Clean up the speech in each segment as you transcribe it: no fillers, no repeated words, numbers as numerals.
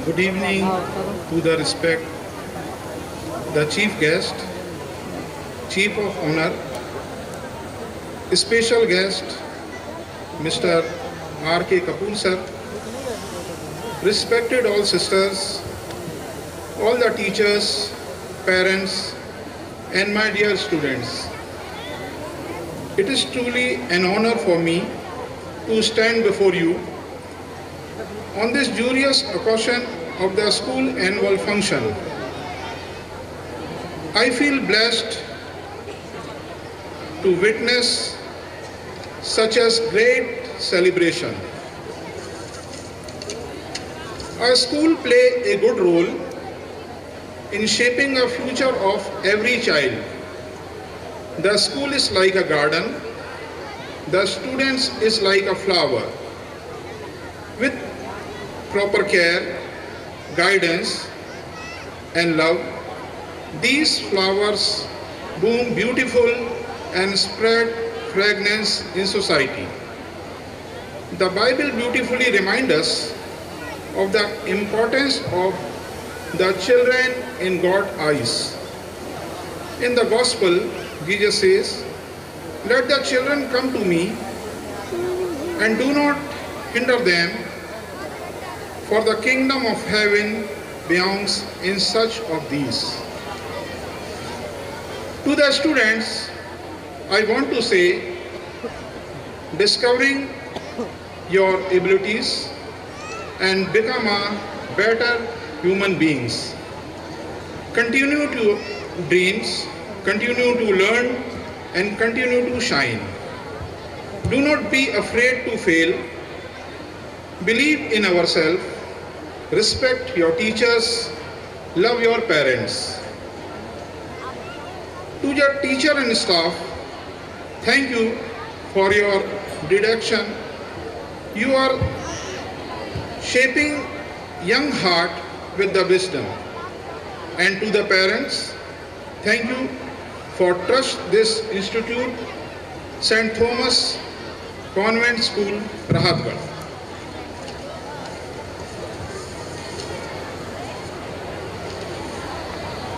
Good evening to the chief guest, chief of honor, special guest, Mr. R.K. Kapoor sir, respected all sisters, all the teachers, parents, and my dear students. It is truly an honor for me to stand before you on this joyous occasion of the school annual function. I feel blessed to witness such a great celebration. Our school play a good role in shaping the future of every child. The school is like a garden. The students is like a flower. With proper care, guidance, and love, these flowers bloom beautiful and spread fragrance in society. The Bible beautifully reminds us of the importance of the children in God's eyes. In the Gospel, Jesus says, "Let the children come to me and do not hinder them, for the kingdom of heaven belongs in such of these." To the students, I want to say, discovering your abilities and become a better human beings. Continue to dreams, continue to learn, and continue to shine. Do not be afraid to fail. Believe in ourselves. Respect your teachers. Love your parents. To your teacher and staff, thank you for your dedication. You are shaping young heart with the wisdom. And to the parents, thank you for trust this institute, St. Thomas Convent School, Rahatgarh.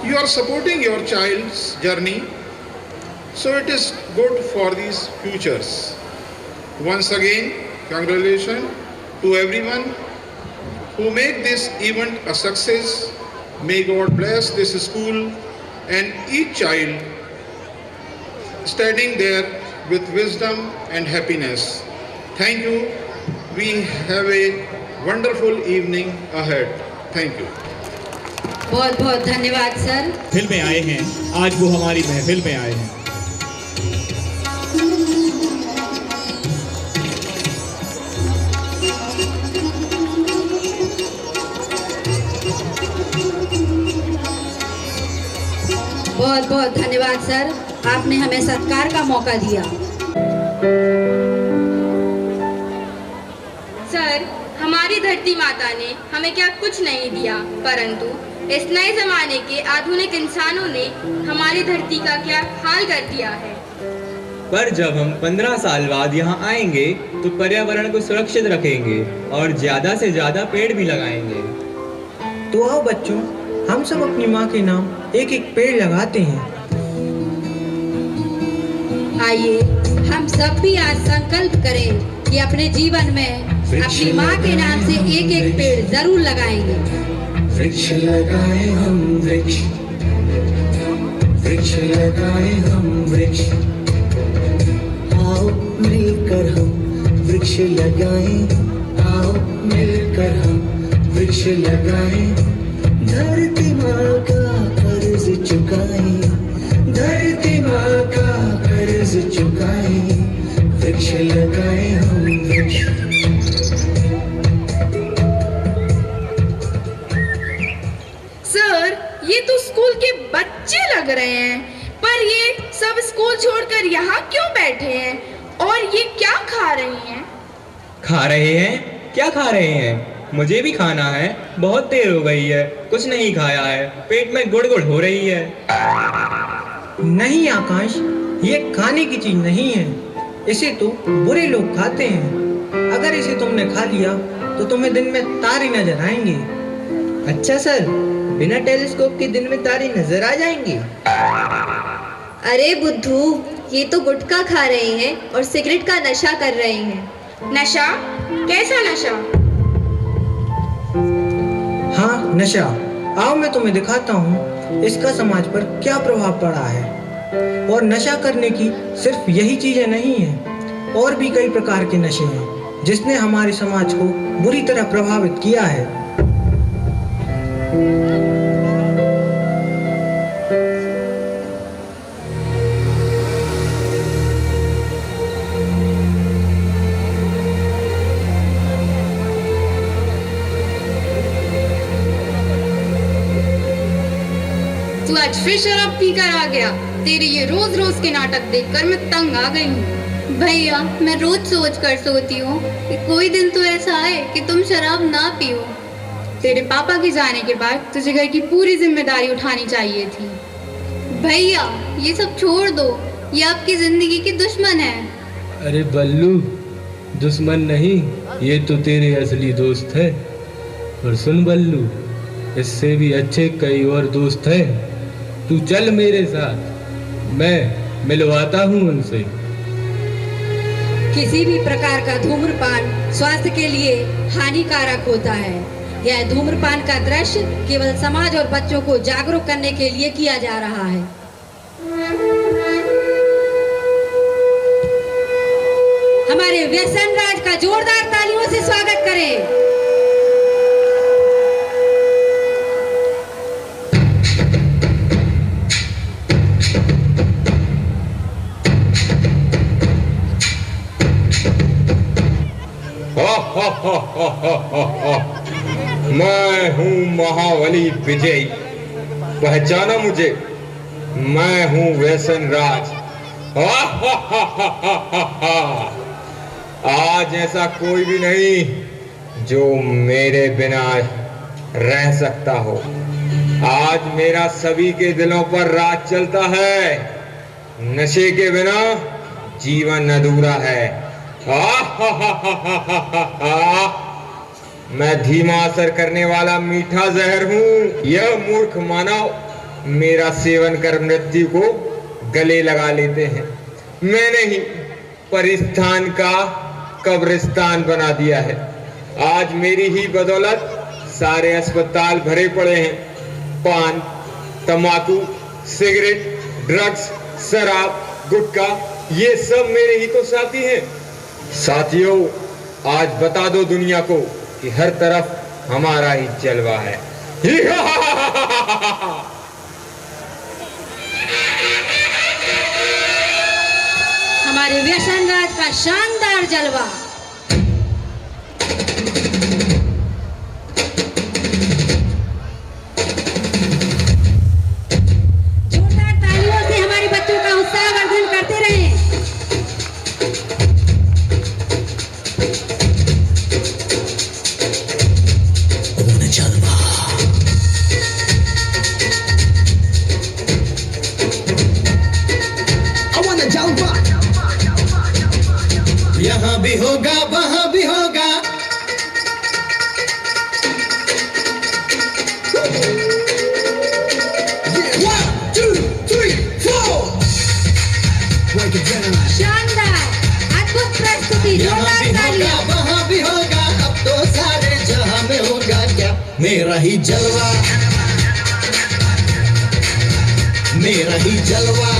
You are supporting your child's journey, so it is good for these futures. Once again, congratulations to everyone who make this event a success. May God bless this school and each child standing there with wisdom and happiness. Thank you. We have a wonderful evening ahead. Thank you. बहुत बहुत धन्यवाद sir. महफिल में आए हैं, आज वो हमारी महफिल में आए हैं। बहुत बहुत धन्यवाद सर, आपने हमें सत्कार का मौका दिया। सर, हमारी धरती माता ने हमें क्या कुछ नहीं दिया, परंतु इस नए जमाने के आधुनिक इंसानों ने हमारी धरती का क्या हाल कर दिया है। पर जब हम 15 साल बाद यहाँ आएंगे तो पर्यावरण को सुरक्षित रखेंगे और ज्यादा से ज्यादा पेड़ भी लगाएंगे। तो आओ बच्चों, हम सब अपनी माँ के नाम एक एक पेड़ लगाते हैं। आइए हम सब भी आज संकल्प करें कि अपने जीवन में अपनी माँ के नाम से एक एक पेड़ जरूर लगाएंगे। वृक्ष लगाए हम वृक्ष, वृक्ष लगाए हम वृक्ष, आओ मिलकर हम वृक्ष लगाएं, आओ मिलकर हम वृक्ष लगाएं, धरती माँ का कर्ज चुकाएं, धरती माँ का कर्ज चुकाएं, वृक्ष लगाएं हम वृक्ष। सर, ये तो स्कूल के बच्चे लग रहे हैं, पर ये सब स्कूल छोड़कर यहाँ क्यों बैठे हैं और ये क्या खा रही हैं? खा रहे हैं? क्या खा रहे हैं? मुझे भी खाना है, बहुत देर हो गई है, कुछ नहीं खाया है, पेट में गुड़गुड़ हो रही है। नहीं आकाश, ये खाने की चीज नहीं है, इसे तो बुरे लोग खाते हैं। अगर इसे तुमने खा लिया तो तुम्हें दिन में तारे नजर आएंगे। अच्छा सर, बिना टेलीस्कोप के दिन में तारे नजर आ जाएंगे? अरे बुद्धू, ये तो गुटखा खा रहे हैं और सिगरेट का नशा कर रहे हैं। नशा? कैसा नशा? हाँ, नशा। आओ मैं तुम्हें दिखाता हूँ इसका समाज पर क्या प्रभाव पड़ा है। और नशा करने की सिर्फ यही चीजें नहीं है, और भी कई प्रकार के नशे हैं जिसने हमारे समाज को बुरी तरह प्रभावित किया है। तू आज फिर शराब पीकर आ गया। तेरे ये रोज रोज के नाटक देखकर मैं तंग आ गई हूँ। भैया, मैं रोज सोच कर सोती हूँ कि कोई दिन तो ऐसा आए कि तुम शराब ना पियो। तेरे पापा के जाने के बाद तुझे घर की पूरी जिम्मेदारी उठानी चाहिए थी। भैया, ये सब छोड़ दो, ये आपकी जिंदगी के दुश्मन है। अरे बल्लू, दुश्मन नहीं, ये तो तेरे असली दोस्त है। और सुन बल्लू, इससे भी अच्छे कई और दोस्त हैं। तू चल मेरे साथ, मैं मिलवाता हूँ उनसे। किसी भी प्रकार का धूम्रपान स्वास्थ्य के लिए हानिकारक होता है। यह धूम्रपान का दृश्य केवल समाज और बच्चों को जागरूक करने के लिए किया जा रहा है। हमारे व्यसन राज का जोरदार तालियों से स्वागत करें। मैं हूँ महाबली विजय, पहचाना मुझे? मैं हूँ व्यसन राज। आज ऐसा कोई भी नहीं जो मेरे बिना रह सकता हो। आज मेरा सभी के दिलों पर राज चलता है। नशे के बिना जीवन अधूरा है। मैं धीमा असर करने वाला मीठा जहर हूँ। यह मूर्ख मानव मेरा सेवन कर मृत्यु को गले लगा लेते हैं। मैंने ही परिस्थान का कब्रिस्तान बना दिया है। आज मेरी ही बदौलत सारे अस्पताल भरे पड़े हैं। पान, तंबाकू, सिगरेट, ड्रग्स, शराब, गुटखा, ये सब मेरे ही तो साथी हैं। साथियों, आज बता दो दुनिया को कि हर तरफ हमारा ही जलवा है। हमारे व्यसन राज का शानदार जलवा। जोरदार तालियों से हमारे बच्चों का उत्साहवर्धन करते रहें। यहाँ भी होगा, वहाँ भी होगा। शानदार, अद्भुत प्रस्तुति, यहाँ भी होगा, वहाँ भी होगा। अब तो सारे जहाँ में होगा क्या मेरा ही जलवा, मेरा ही जलवा।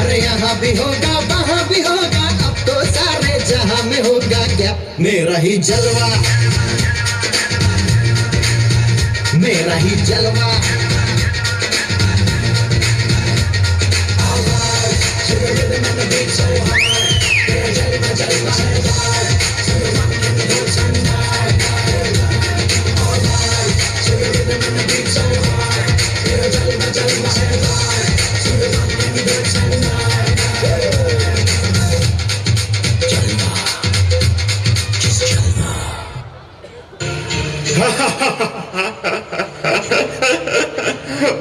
अरे यहाँ भी होगा, वहाँ भी होगा। अब तो सारे जहाँ में होगा क्या मेरा ही जलवा, मेरा ही जलवा।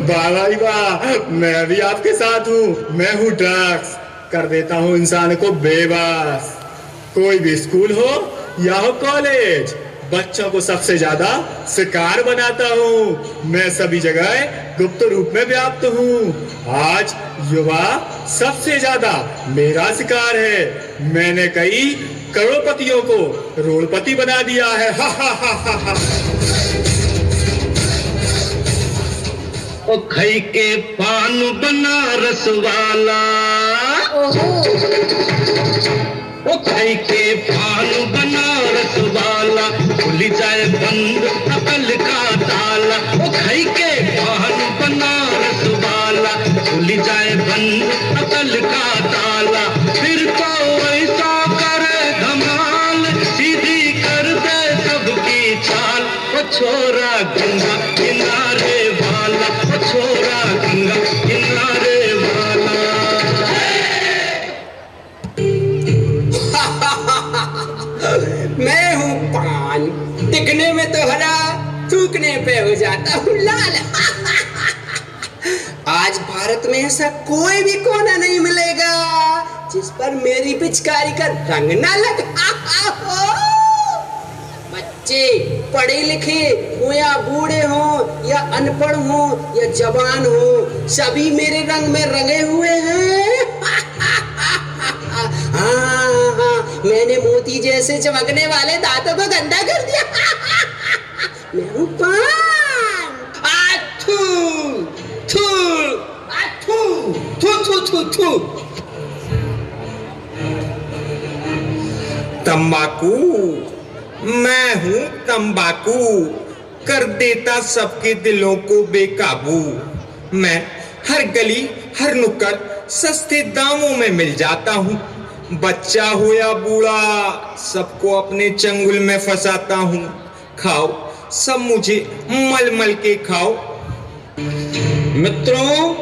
वाह भाई वाह, मैं भी आपके साथ हूँ। मैं हूँ ड्रग्स, कर देता हूँ इंसान को बेबस। कोई भी स्कूल हो या हो कॉलेज, बच्चों को सबसे ज्यादा शिकार बनाता हूँ। मैं सभी जगह गुप्त रूप में व्याप्त हूँ। आज युवा सबसे ज्यादा मेरा शिकार है। मैंने कई करोड़पतियों को करोड़पति बना दिया है। हा हा हा हा हा। ओ खई के पान बनारस वाला, ओ खई के पान बनारस वाला, खुल जाए बंद अकल का ताला। ओ खई के पान बनारस वाला, खुल जाए बंद अकल का ताला। फिर तो ऐसा करे धमाल, सीधी कर दे सबकी चाल। ओ छोरा गंगा किनारे वाला, ओ छोरा गंगा किनारे वाला। मैं हूँ पान, दिखने में तो हरा, थूकने पे हो जाता हूँ लाल। आज भारत में ऐसा कोई भी कोना नहीं मिलेगा जिस पर मेरी पिचकारी का रंग ना लगा हो। बच्चे पढ़े लिखे हो या बूढ़े हो या अनपढ़ हो या जवान हो, सभी मेरे रंग में रंगे हुए हैं। हाँ, मैंने मोती जैसे चमकने वाले दांतों को गंदा कर दिया। मैं हूँ पान। आथू, थू, आथू, थू थू थू थू। तंबाकू, मैं हूँ तंबाकू, कर देता सबके दिलों को बेकाबू। मैं हर गली हर नुक्कड़ सस्ते दामों में मिल जाता हूँ। बच्चा हो या बूढ़ा, सबको अपने चंगुल में फंसाता हूँ। खाओ सब मुझे मल मल के खाओ। मित्रों,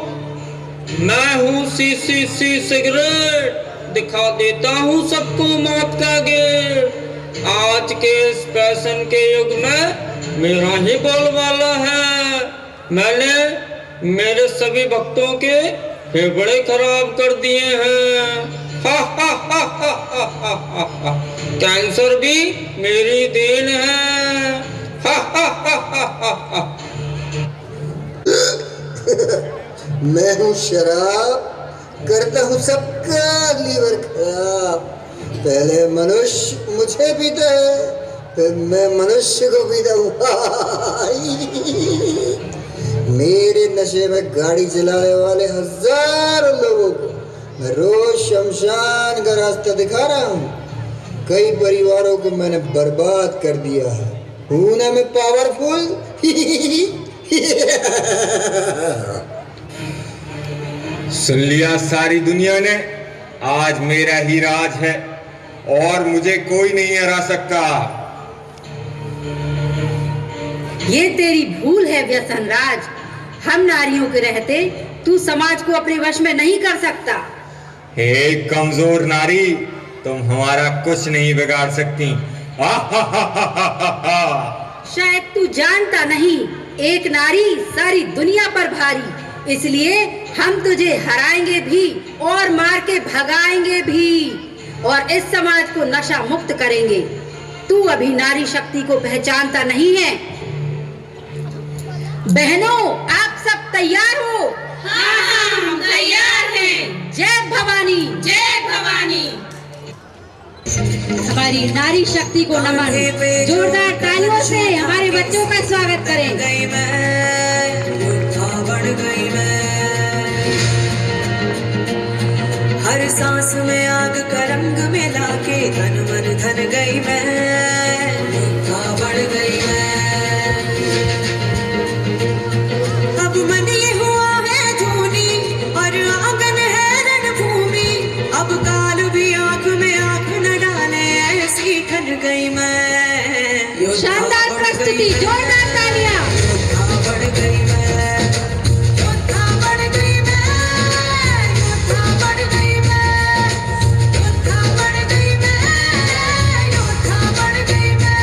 मैं हूँ सी सिगरेट, दिखा देता हूँ सबको मौत का गेट। आज के इस फैशन के युग में मेरा ही बोलबाला है। मैंने मेरे सभी भक्तों के फेफड़े खराब कर दिए हैं। हा हा हा हा हा हा हा हा। कैंसर भी मेरी देन है। हा हा हा हा हा हा। मैं हूँ शराब, करता हूँ सबका लीवर खराब। पहले मनुष्य मुझे पीता है, फिर मैं मनुष्य को पीता हूँ। मेरे नशे में गाड़ी चलाने वाले हजारों लोगों को मैं रोज शमशान का रास्ता दिखा रहा हूँ। कई परिवारों को मैंने बर्बाद कर दिया है। हूँ ना मैं पावरफुल। सुन लिया सारी दुनिया ने, आज मेरा ही राज है और मुझे कोई नहीं हरा सकता। ये तेरी भूल है व्यसन राज। हम नारियों के रहते तू समाज को अपने वश में नहीं कर सकता। हे कमजोर नारी, तुम हमारा कुछ नहीं बिगाड़ सकती। शायद तू जानता नहीं, एक नारी सारी दुनिया पर भारी। इसलिए हम तुझे हराएंगे भी और मार के भगाएंगे भी और इस समाज को नशा मुक्त करेंगे। तू अभी नारी शक्ति को पहचानता नहीं है। बहनों, आप सब तैयार हो? हाँ, हम तैयार हैं। जय भवानी, जय भवानी। हमारी नारी शक्ति को नमन। जोरदार तालियों से हमारे बच्चों का स्वागत करें। हर सांस में आग का रंग मिला के तन मन धन गई मैं, बढ़ गई मैं। अब मन ये हुआ है धोनी और आंगन है रणभूमि। अब काल भी आंख में आंख न डाले, ऐसी ठन गई मैं। शानदार प्रस्तुति, जोरदार तालियां। बढ़ गई मैं, बढ़ गई मैं, बढ़ गई मैं, बढ़ गई मैं, बढ़ गई मैं।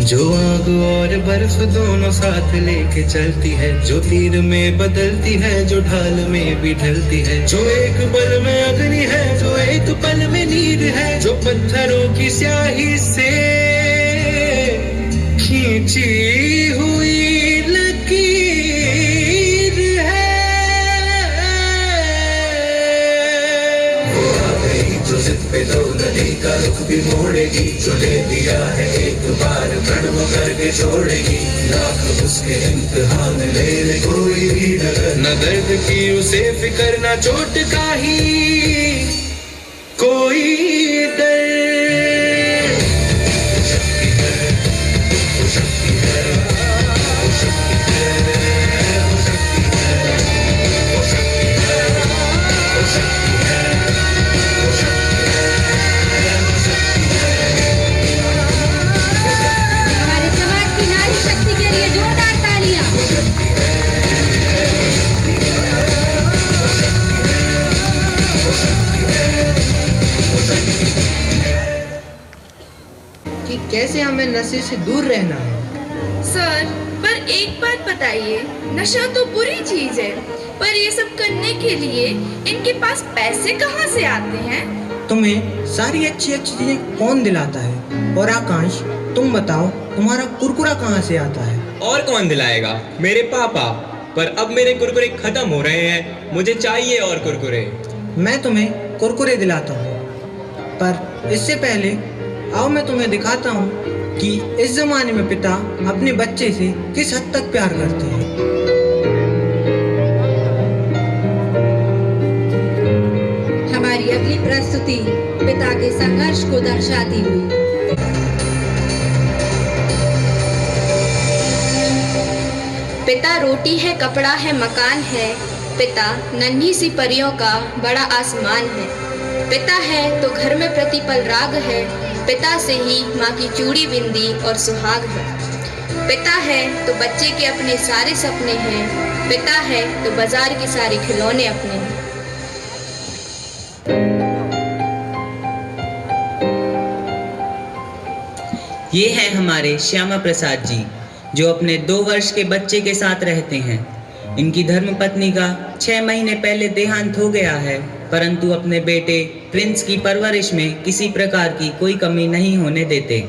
जो आग और बर्फ दोनों साथ लेके चलती है, जो तीर में बदलती है, जो ढाल में भी ढलती है, जो एक पल में अग्नि है, जो एक पल में नीर है, जो पत्थरों की स्याही से खींची हुई लकीर है। वो आ गई जो जिद पे दो नदी का रुख भी मोड़ेगी, जो ले दिया है एक बार प्रण वो करके छोड़ेगी। लाख उसके इम्तिहान ले ले कोई भी डगर, न दर्द की उसे फिक्र, न चोट का ही कोई डर। कैसे हमें नशे से दूर रहना है। सर, पर एक बात बताइए, नशा तो बुरी चीज है, पर ये सब करने के लिए इनके पास पैसे कहाँ से आते हैं? तुम्हें सारी अच्छी अच्छी चीजें कौन दिलाता है? और आकांश, तुम बताओ, तुम्हारा कुरकुरा कहाँ से आता है? और कौन दिलाएगा? मेरे पापा। पर अब मेरे कुरकुरे खत्म हो रहे हैं, मुझे चाहिए और कुरकुरे। मैं तुम्हें कुरकुरे दिलाता हूँ, पर इससे पहले आओ मैं तुम्हें दिखाता हूँ कि इस जमाने में पिता अपने बच्चे से किस हद तक प्यार करते हैं। हमारी अगली प्रस्तुति पिता के संघर्ष को दर्शाती हुई। पिता रोटी है, कपड़ा है, मकान है, पिता नन्ही सी परियों का बड़ा आसमान है। पिता है तो घर में प्रतिपल राग है, पिता से ही माँ की चूड़ी बिंदी और सुहाग है। पिता है तो बच्चे के अपने सारे सपने हैं, पिता है तो बाजार के सारे खिलौने अपने हैं। ये हैं हमारे श्यामा प्रसाद जी, जो अपने 2 वर्ष के बच्चे के साथ रहते हैं। इनकी धर्मपत्नी का 6 महीने पहले देहांत हो गया है, परंतु अपने बेटे प्रिंस की परवरिश में किसी प्रकार की कोई कमी नहीं होने देते।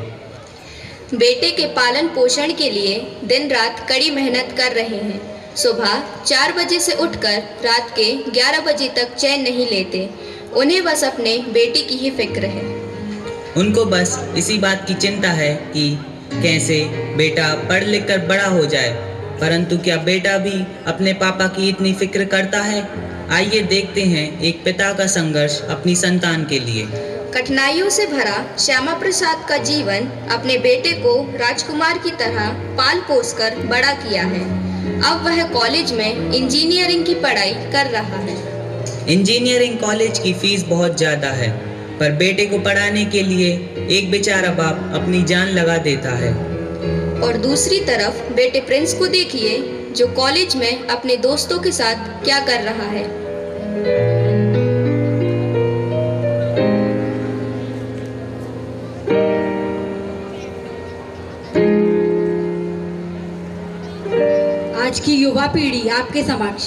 बेटे के पालन पोषण के लिए दिन रात कड़ी मेहनत कर रहे हैं। सुबह 4 बजे से उठकर रात के 11 बजे तक चैन नहीं लेते। उन्हें बस अपने बेटे की ही फिक्र है। उनको बस इसी बात की चिंता है कि कैसे बेटा पढ़ लिख कर बड़ा हो जाए, परंतु क्या बेटा भी अपने पापा की इतनी फिक्र करता है? आइए देखते हैं एक पिता का संघर्ष अपनी संतान के लिए। कठिनाइयों से भरा श्यामा प्रसाद का जीवन अपने बेटे को राजकुमार की तरह पाल पोस कर बड़ा किया है। अब वह कॉलेज में इंजीनियरिंग की पढ़ाई कर रहा है। इंजीनियरिंग कॉलेज की फीस बहुत ज़्यादा है, पर बेटे को पढ़ाने के लिए एक बेचारा बाप अपनी जान लगा देता है। और दूसरी तरफ बेटे प्रिंस को देखिए, जो कॉलेज में अपने दोस्तों के साथ क्या कर रहा है। आज की युवा पीढ़ी आपके समक्ष।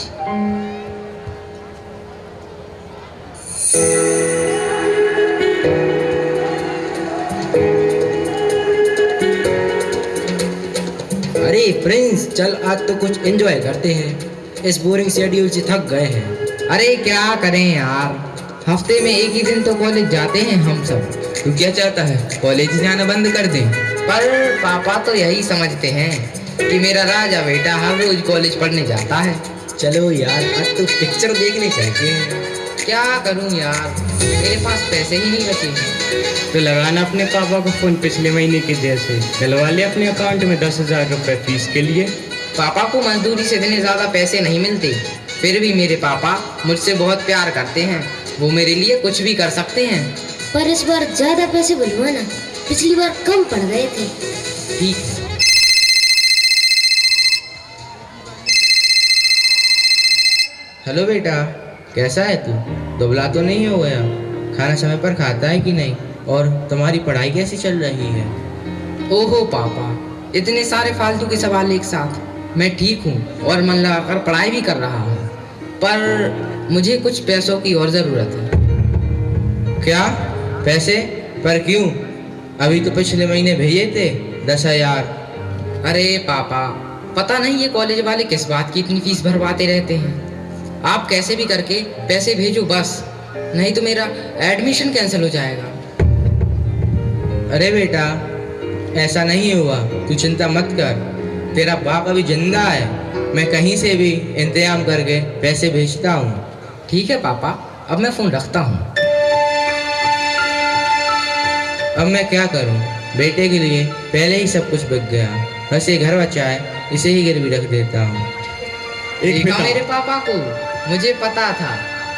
अरे प्रिंस, चल आज तो कुछ एंजॉय करते हैं। इस बोरिंग शेड्यूल से थक गए हैं। अरे क्या करें यार, हफ्ते में एक ही दिन तो कॉलेज जाते हैं हम सब। तू क्या चाहता है, कॉलेज जाना बंद कर दें? पर पापा तो यही समझते हैं कि मेरा राजा बेटा हर रोज कॉलेज पढ़ने जाता है। चलो यार, आज तो पिक्चर देखने चलते हैं। क्या करूं यार, मेरे पास पैसे ही नहीं बचे हैं। तो लगाना अपने पापा को फोन पिछले महीने के जैसे, डलवा ले अपने अकाउंट में 10,000 रुपए फीस के लिए। पापा को मजदूरी से इतने ज़्यादा पैसे नहीं मिलते, फिर भी मेरे पापा मुझसे बहुत प्यार करते हैं। वो मेरे लिए कुछ भी कर सकते हैं। पर इस बार ज़्यादा पैसे बुलवाना, पिछली बार कम पड़ गए थे। ठीक। हेलो बेटा, कैसा है तू? दुबला तो नहीं हो गया? खाना समय पर खाता है कि नहीं? और तुम्हारी पढ़ाई कैसी चल रही है? ओहो पापा, इतने सारे फालतू के सवाल एक साथ। मैं ठीक हूँ और मन लगाकर पढ़ाई भी कर रहा हूँ, पर मुझे कुछ पैसों की और ज़रूरत है। क्या पैसे? पर क्यों? अभी तो पिछले महीने भेजे थे 10,000। अरे पापा, पता नहीं ये कॉलेज वाले किस बात की इतनी फीस भरवाते रहते हैं। आप कैसे भी करके पैसे भेजो बस, नहीं तो मेरा एडमिशन कैंसिल हो जाएगा। अरे बेटा, ऐसा नहीं हुआ, तू चिंता मत कर। तेरा बाप अभी जिंदा है, मैं कहीं से भी इंतजाम करके पैसे भेजता हूँ। ठीक है पापा, अब मैं फ़ोन रखता हूँ। अब मैं क्या करूँ? बेटे के लिए पहले ही सब कुछ बिक गया, बस ये घर बचा है, इसे ही गिरवी रख देता हूँ। देखा मेरे पापा को, मुझे पता था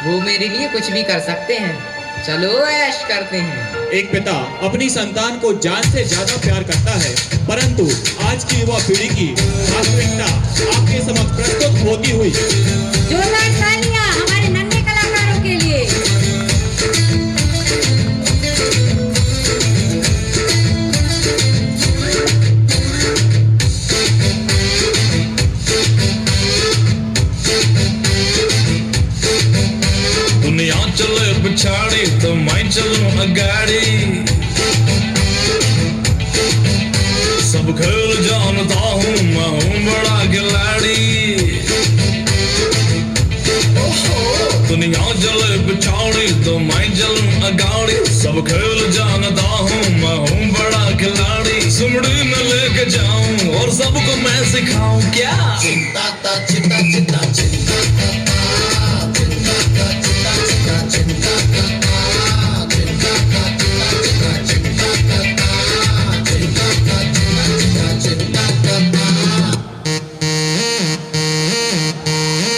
वो मेरे लिए कुछ भी कर सकते हैं। चलो ऐश करते हैं। एक पिता अपनी संतान को जान से ज्यादा प्यार करता है, परंतु आज की युवा पीढ़ी की वास्तविकता आपके समक्ष प्रस्तुत होती हुई। जोरदार तालियां हमारे नन्हे कलाकारों के लिए। दुनिया चले पिछाड़ी तो मैं चलूं अगाड़ी, सब खेल जानता हूँ, मैं हूँ बड़ा खिलाड़ी। दुनिया चले पिछाड़ी तो मैं चलूं अगाड़ी, सब खेल जानता हूँ, मैं हूँ बड़ा खिलाड़ी। सुमड़ी में लेके जाऊं और सबको मैं सिखाऊं क्या? चिंता ता चिंता चिंता चिंता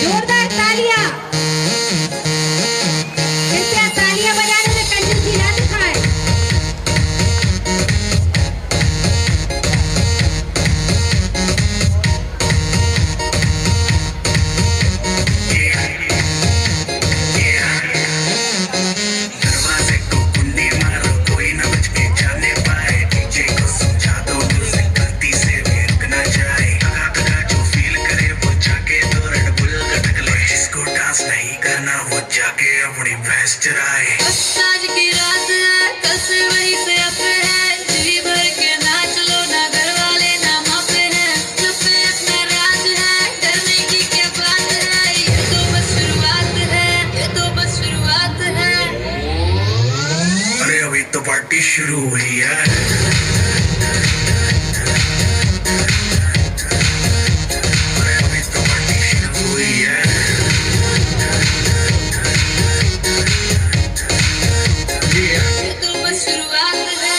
जोरदार तालियां। कृपया तालियां बजाने में कंजूसी ना दिखाएं। दरवाजे को कुंडी मारो, कोई न बच के जाने पाए। डीजे को समझा दो म्यूजिक गलती से भी रुक ना जाए। लगा जो फील करे वो जाके दो रेड बुल गटक ले। जिसको डांस नहीं करना वो जाके अपनी भैंस चराए। आज की रात है, कल से वही से अब है। जी भर के नाच लो, ना घर वाले ना मापे हैं। चुप्पे अपना राज है, डरने की क्या बात है। ये तो बस शुरुआत है, ये तो बस शुरुआत है। अरे अभी तो पार्टी शुरू हुई है। अरे अभी तो पार्टी शुरू हुई है। ये तो बस शुरुआत है।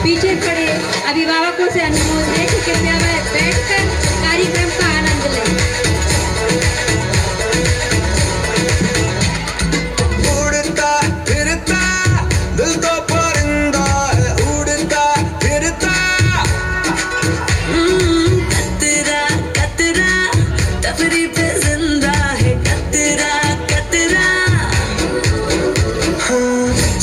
पीछे खड़े अभिभावकों से अनुरोध है कि कृपया वह बैठकर कार्यक्रम का आनंद लें। उड़ता फिरता दिल तो परिंदा है, उड़ता फिरता। कतरा कतरा तफरी पे जिंदा है। कतरा कतरा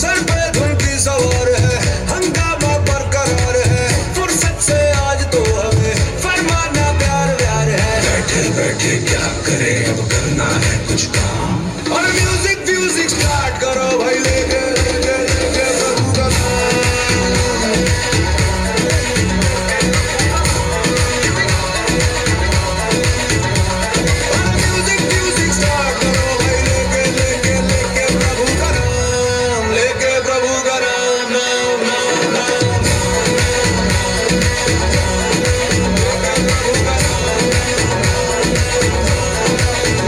सर पे धुन की सवार है, हंगामा बरकरार है। फुर्सत से आज तो हमें फरमाना प्यार प्यार है। बैठे बैठे क्या करें, अब करना है कुछ काम। और म्यूजिक म्यूजिक स्टार्ट करो भाई, लेके लेके लेके प्रभु का नाम। और म्यूजिक म्यूजिक स्टार्ट करो भाई, लेके लेके लेके प्रभु का नाम। लेके प्रभु का नाम नाम नाम नाम।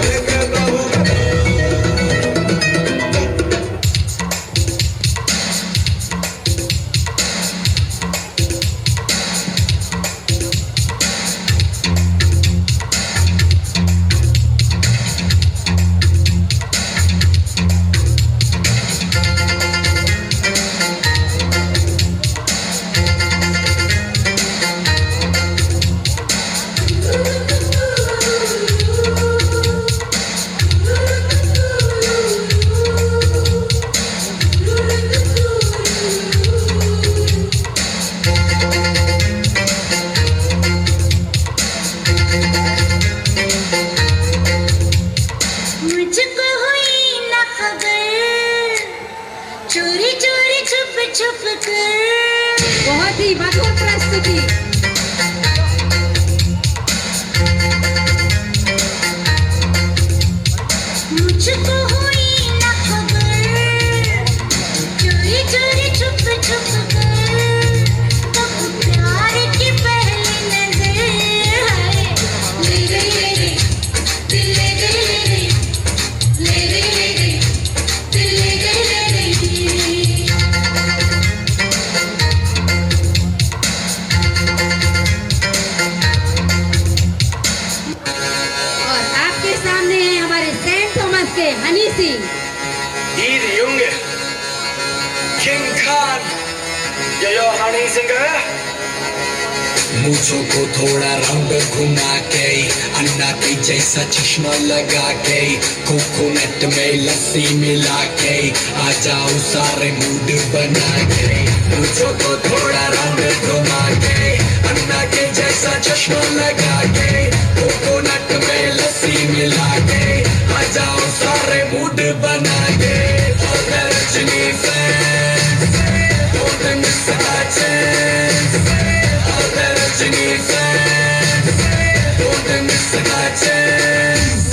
लेके प्रभु का नाम। खबर, चोरी चोरी छुप छुप कर। बहुत ही मधुर प्रस्तुति। मुझको हुई ना खबर, चोरी चोरी छुप छुप कर। कब प्यार की पहली नजर है, ले गई दिल ले गई, ले गई दिल ले गई। और आपके सामने है हमारे सेंट थॉमस के Honey Singh. Ihre Junge, King Khan, यो हनी सिंह। मूछों को थोड़ा राउंड घुमा के, अन्ना के जैसा चश्मा लगा के, कोकोनट में लस्सी मिला के, आ जाओ सारे मूड बना के। मूछों को थोड़ा राउंड घुमा के, अन्ना के जैसा चश्मा लगा के, कोकोनट में लस्सी मिला के, आ जाओ सारे मूड बना के। और Rajni fans, don't miss a chance। Rajini fans, don't miss a chance।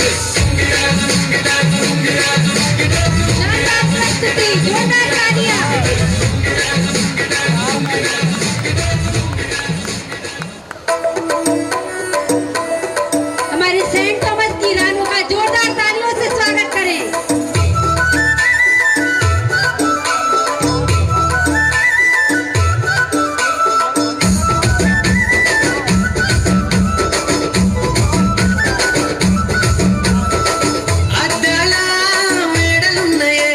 शानदार प्रस्तुति, जोरदार तालियां। हमारे सेंट थॉमस की रानों का जोरदार तालियों से स्वागत करें। అద్దలా మేడలున్నాయే,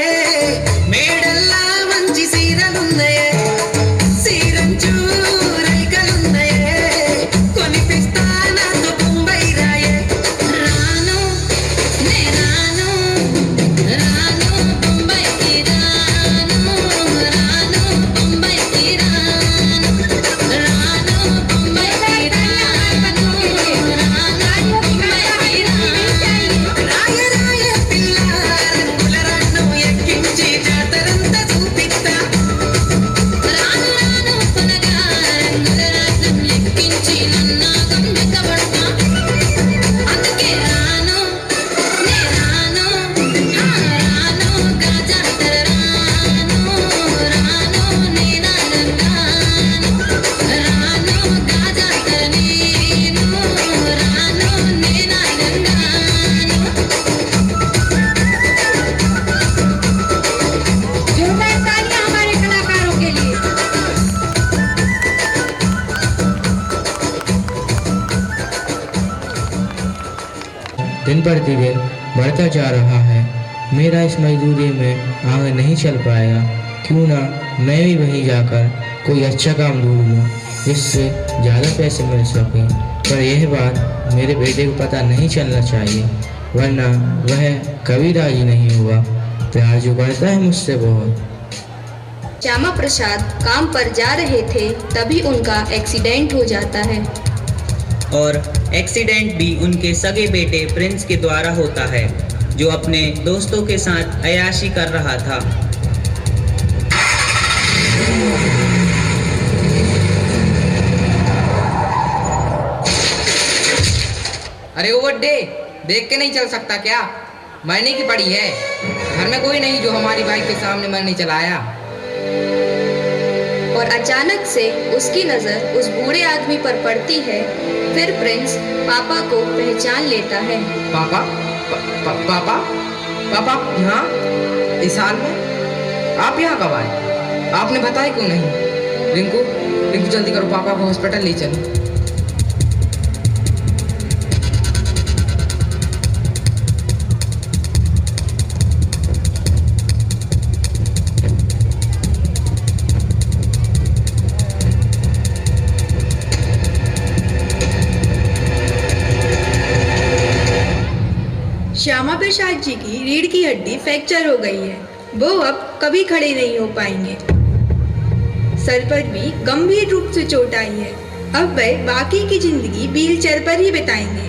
మేడల్లా మంచి సీరలున్నాయే, సీరంచు రైకలున్నాయే, కొనిపిస్తా నాతో బొంబై రాయే। రాను నే రాను, రాను బొంబైకి రాను, రాను బొంబైకి రాను, రాను బొంబైకి రాను, రాను బొంబైకి రాను। రాయ రాయ పిల్ల రంగుల రత్నం ఎక్కించి జాతరంతా చూపిస్తా। రాను రాను కొనగా రంగుల రత్నం ఎక్కించి నన్నాగం వెతబడతా। అందుకే రాను నే రాను, రాను గాజాతర రాను, రాను నేనాగంగాను, రాను గాజాతర నేను, రాను నేనాగంగాను। जोरदार तालियां हमारे कलाकारों के लिए। दिन प्रतिदिन बढ़ता जा रहा है। मेरा इस मजदूरी में आगे नहीं चल पाएगा। क्यों ना मैं भी वहीं जाकर कोई अच्छा काम ढूंढ लूँ जिससे ज़्यादा पैसे मिल सकें। पर यह बात मेरे बेटे को पता नहीं चलना चाहिए, वरना वह कभी राजी नहीं हुआ। प्यार जो करता है मुझसे बहुत। श्यामा प्रसाद काम पर जा रहे थे, तभी उनका एक्सीडेंट हो जाता है। और एक्सीडेंट भी उनके सगे बेटे प्रिंस के द्वारा होता है, जो अपने दोस्तों के साथ अय्याशी कर रहा था। अरे वो बड्डे, देख के नहीं चल सकता क्या? मरने की पड़ी है। घर में कोई नहीं जो हमारी बाइक के सामने मरने चलाया। और अचानक से उसकी नज़र उस बूढ़े आदमी पर पड़ती है। फिर प्रिंस पापा को पहचान लेता है। पापा पापा पापा यहाँ इस साल में आप यहाँ कब आए? आपने बताया क्यों नहीं? रिंकू रिंकू जल्दी करो, पापा को हॉस्पिटल ले चलो। श्यामा प्रसाद जी की रीढ़ की हड्डी फ्रैक्चर हो गई है। वो अब कभी खड़े नहीं हो पाएंगे। सर पर भी गंभीर रूप से चोट आई है। अब वह बाकी की जिंदगी व्हीलचेयर पर ही बिताएंगे।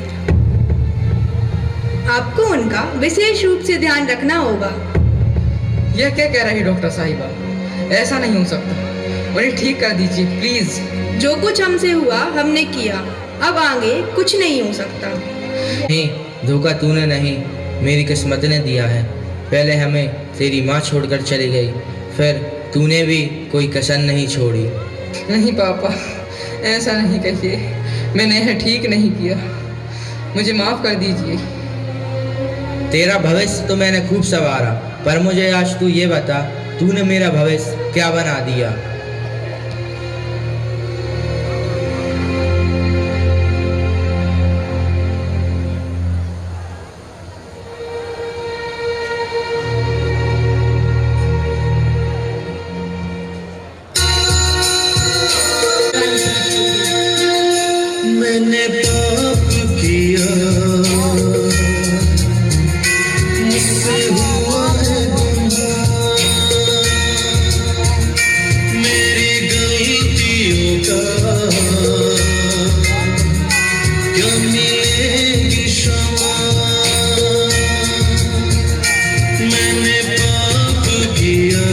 आपको उनका विशेष रूप से ध्यान रखना होगा। यह क्या कह रही डॉक्टर साहिबा? ऐसा नहीं हो सकता, उन्हें ठीक कर दीजिए प्लीज। जो कुछ हमसे हुआ हमने किया, अब आगे कुछ नहीं हो सकता। नहीं, धोखा तूने नहीं, मेरी किस्मत ने दिया है। पहले हमें तेरी माँ छोड़कर चली गई, फिर तूने भी कोई कसर नहीं छोड़ी। नहीं पापा, ऐसा नहीं कहिए, मैंने यह ठीक नहीं किया, मुझे माफ कर दीजिए। तेरा भविष्य तो मैंने खूब संवारा, पर मुझे आज तू ये बता, तूने मेरा भविष्य क्या बना दिया? मैंने पाप किया, मुझसे हुआ है गुनाह, मेरी गलतियों का क्या मिलेगी क्षमा? मैंने पाप किया,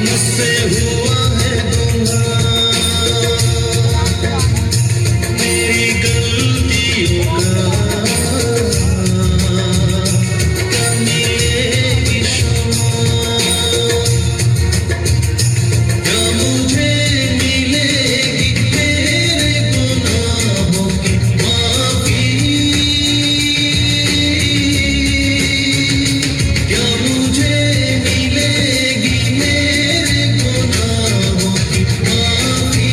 मुझसे हुआ है गुनाह, मेरी गलतियों का क्या मिलेगी क्षमा? क्या मुझे मिलेगी मेरे गुनाहों की माफी? क्या मुझे मिलेगी मेरे गुनाहों की माफी?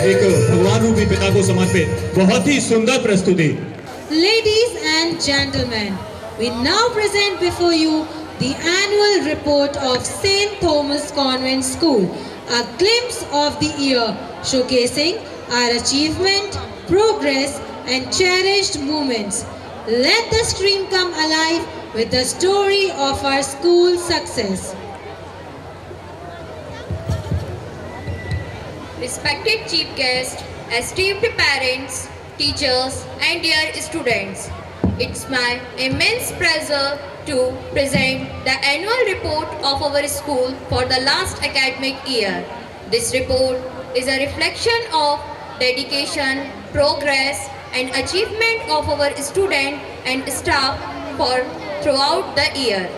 एक भगवान रूपी पिता को समर्पित बहुत ही सुंदर प्रस्तुति। Ladies and gentlemen, we now present before you the annual report of St. Thomas Convent School, a glimpse of the year showcasing our achievement, progress and cherished moments. Let the stream come alive with the story of our school success. Respected chief guests, esteemed parents, teachers and dear students, it's my immense pleasure to present the annual report of our school for the last academic year. This report is a reflection of dedication, progress and achievement of our students and staff for throughout the year.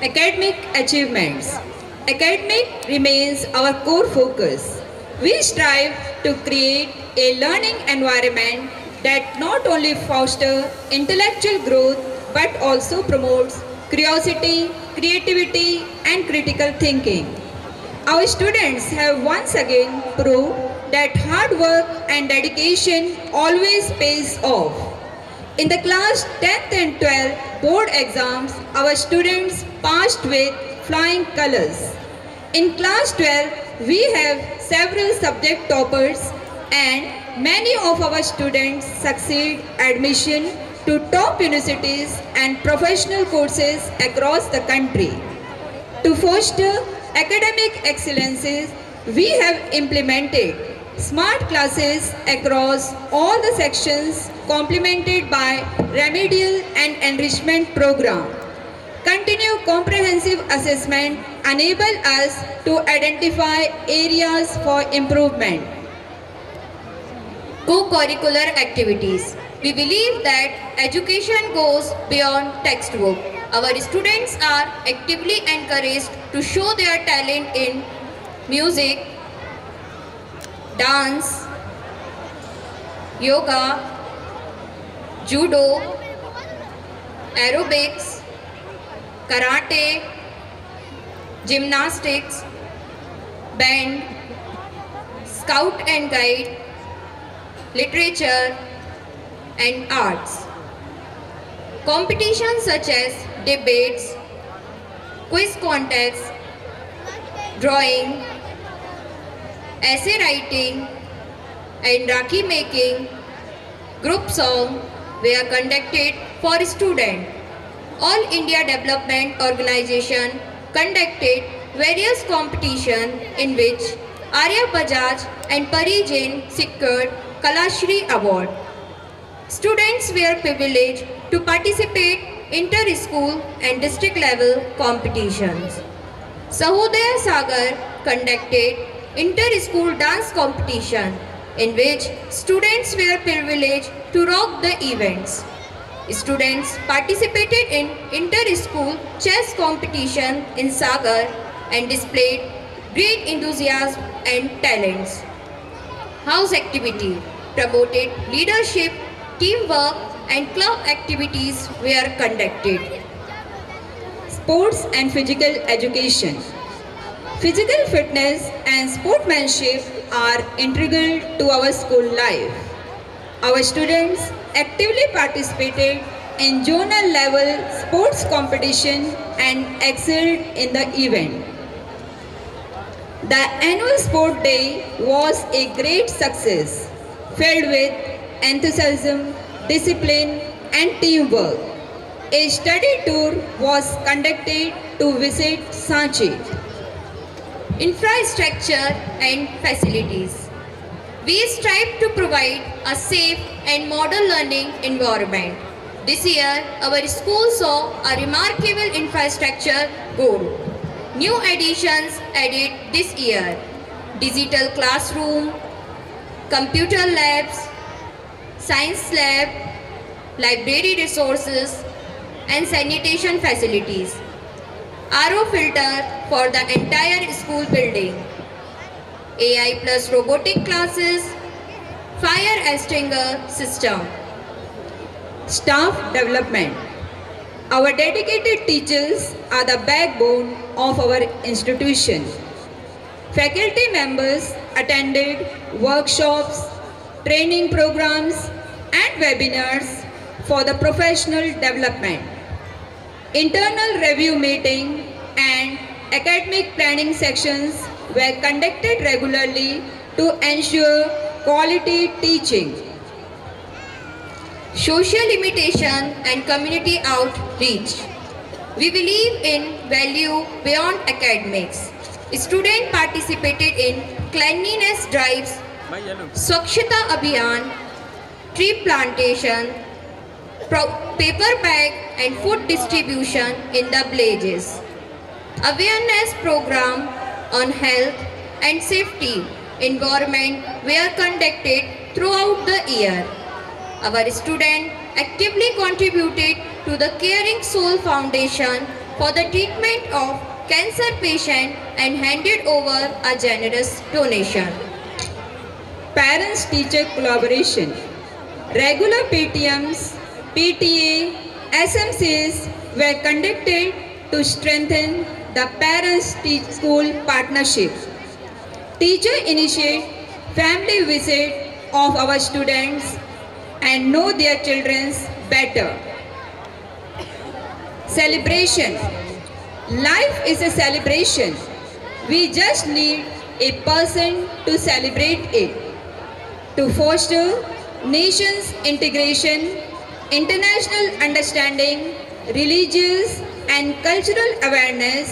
Academic achievements. Academic remains our core focus. We strive to create a learning environment that not only fosters intellectual growth but also promotes curiosity, creativity and critical thinking. Our students have once again proved that hard work and dedication always pays off. In the class 10th and 12th board exams, our students passed with flying colors. In class 12, we have several subject toppers and many of our students succeed admission to top universities and professional courses across the country. To foster academic excellences, we have implemented smart classes across all the sections complemented by remedial and enrichment program. Continued comprehensive assessment enable us to identify areas for improvement. Co-curricular activities. We believe that education goes beyond textbook. Our students are actively encouraged to show their talent in music, dance, yoga, judo, aerobics, karate, gymnastics, band, scout and guide, literature and arts. Competitions such as debates, quiz contests, drawing, essay writing and Rakhi making group song were conducted for students. All India Development Organization conducted various competitions in which Arya Bajaj and Pari Jain secured Kalashri Award. Students were privileged to participate inter-school and district level competitions. Sahodaya Sagar conducted inter-school dance competition in which students were privileged to rock the events. Students participated in inter-school chess competition in Sagar and displayed great enthusiasm and talents. House activity promoted leadership, teamwork and club activities were conducted. Sports and physical education. Physical fitness and sportsmanship are integral to our school life. Our students actively participated in zonal level sports competition and excelled in the event. The annual sport day was a great success, filled with enthusiasm, discipline and teamwork. A study tour was conducted to visit Sanchi. Infrastructure and facilities. We strive to provide a safe and modern learning environment. This year, our school saw a remarkable infrastructure goal. New additions added this year: digital classroom, computer labs, science lab, library resources, and sanitation facilities. RO filter for the entire school building. AI plus robotic classes, fire extinguisher system. Staff development. Our dedicated teachers are the backbone of our institution. Faculty members attended workshops, training programs and webinars for the professional development. Internal review meeting and academic planning sections were conducted regularly to ensure quality teaching. Social imitation and community outreach. We believe in value beyond academics. Students participated in cleanliness drives, Swachhata Abhiyan, tree plantation, paper bag and food distribution in the villages. Awareness program on health and safety environment were conducted throughout the year. Our students actively contributed to the Caring Soul Foundation for the treatment of cancer patients and handed over a generous donation. Parents-teacher collaboration. Regular PTMs, PTA, SMCs were conducted to strengthen the parents-school partnership. Teacher initiate family visit of our students and know their children better. Celebration. Life is a celebration. We just need a person to celebrate it. To foster nation's integration, international understanding, religious and cultural awareness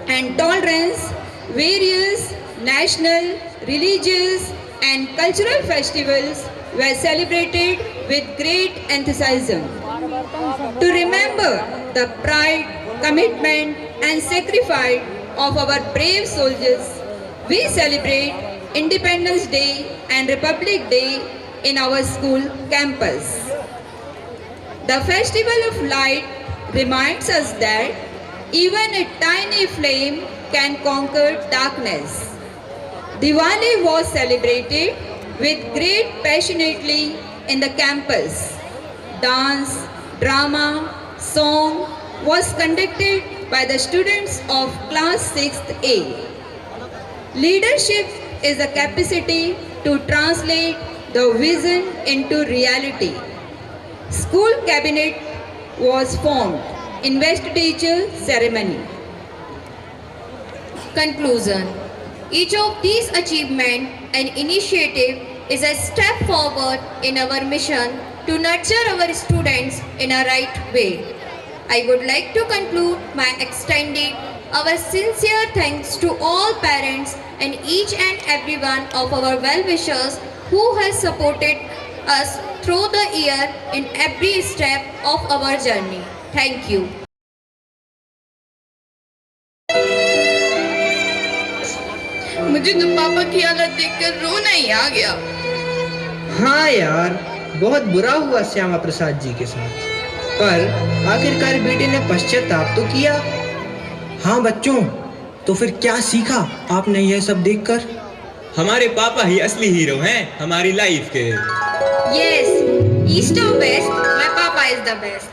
and tolerance, various national, religious and cultural festivals were celebrated with great enthusiasm. To remember the pride, commitment and sacrifice of our brave soldiers, we celebrate Independence Day and Republic Day in our school campus. The Festival of Light reminds us that even a tiny flame can conquer darkness. Diwali was celebrated with great passionately in the campus. Dance, drama, song was conducted by the students of class 6th A. Leadership is the capacity to translate the vision into reality. School cabinet was formed. Investiture ceremony. Conclusion. Each of these achievements and initiatives is a step forward in our mission to nurture our students in a right way. I would like to conclude by extending our sincere thanks to all parents and each and every one of our well-wishers who has supported us through the year in every step of our journey. Thank you. मुझे तो पापा की हालत देखकर रोना ही आ गया। हाँ यार, बहुत बुरा हुआ श्यामा प्रसाद जी के साथ, पर आखिरकार बेटे ने पश्चाताप तो किया। हाँ बच्चों, तो फिर क्या सीखा आपने यह सब देखकर? हमारे पापा ही असली हीरो हैं हमारी लाइफ के। Yes, East or West, my Papa is the best.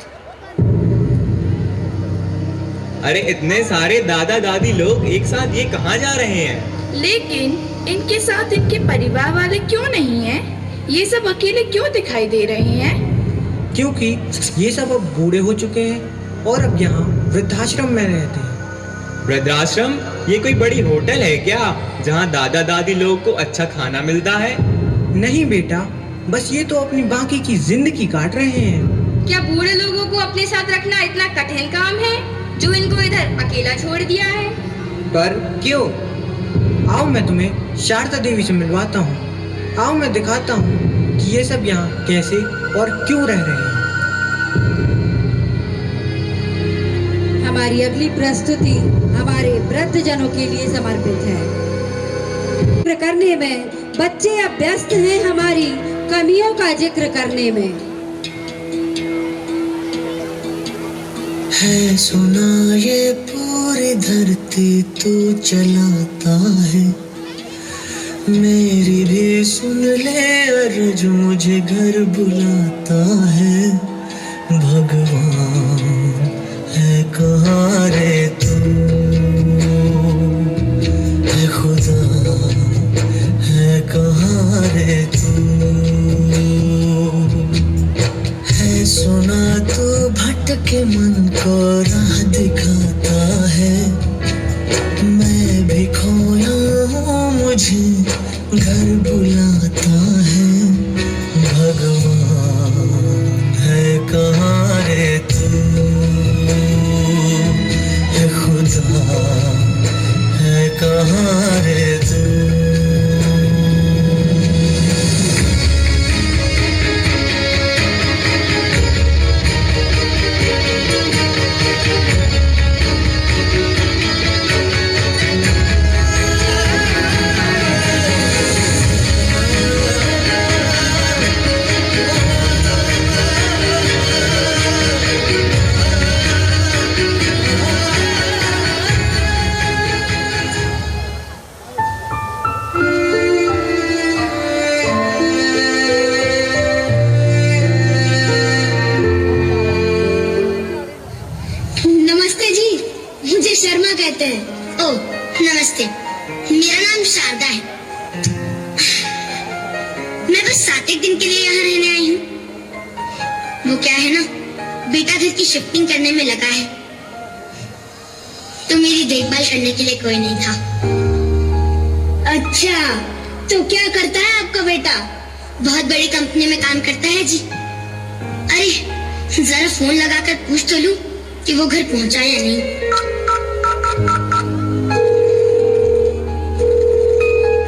अरे इतने सारे दादा दादी लोग एक साथ ये कहाँ जा रहे हैं? लेकिन इनके साथ इनके परिवार वाले क्यों नहीं हैं? ये सब अकेले क्यों दिखाई दे रहे हैं? क्योंकि ये सब अब बूढ़े हो चुके हैं और अब यहाँ वृद्धाश्रम में रहते हैं। वृद्धाश्रम? ये कोई बड़ी होटल है क्या जहाँ दादा दादी लोग को अच्छा खाना मिलता है? नहीं बेटा, बस ये तो अपनी बाकी की जिंदगी काट रहे हैं। क्या बूढ़े लोगों को अपने साथ रखना इतना कठिन काम है जो इनको इधर अकेला छोड़ दिया है? पर क्यों? आओ मैं तुम्हें शारदा देवी से मिलवाता हूँ। आओ मैं दिखाता हूँ कि ये सब यहाँ कैसे और क्यों रह रहे हैं। हमारी अगली प्रस्तुति हमारे वृद्धजनों के लिए समर्पित है। जिक्र करने में बच्चे अब व्यस्त हैं हमारी कमियों का जिक्र करने में। है सुना ये पूरी धरती तू चलाता है, मेरी भी सुन ले अर्ज मुझे घर बुलाता है। भगवान है कहाँ रे तू, है खुदा है कहाँ रे तू, है सुना तू भटके मन को राह दिखाता है। मैं भी खोया हूँ मुझे घर बुलाता है। भगवान है कहाँ रे तू, है खुदा है कहाँ रे तू। शर्मा कहते हैं। ओह नमस्ते, मेरा नाम शारदा है। मैं बस 7 दिन के लिए यहाँ रहने आई हूँ। वो क्या है ना, बेटा घर की शिफ्टिंग करने में लगा है, तो मेरी देखभाल करने के लिए कोई नहीं था। अच्छा, तो क्या करता है आपका बेटा? बहुत बड़ी कंपनी में काम करता है जी। अरे जरा फोन लगाकर पूछ तो लूं कि वो घर पहुंचा या नहीं।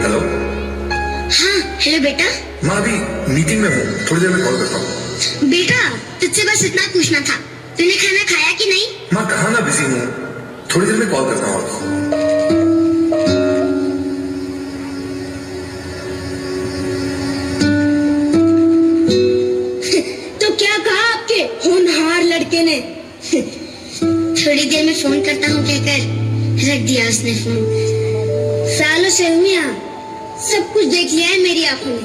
हेलो। हाँ हेलो बेटा। माँ अभी मीटिंग में हूँ, थोड़ी देर में कॉल करता हूँ। बेटा तुझसे बस इतना पूछना था, तूने खाना खाया कि नहीं? माँ खाना बिजी हूँ, थोड़ी देर में कॉल करता हूँ आपको। तो क्या कहा आपके होनहार लड़के ने? थोड़ी देर में फोन करता हूँ कहकर रख दिया उसने फोन। सालों से हूँ यहाँ, सब कुछ देख लिया है मेरी आंखों ने।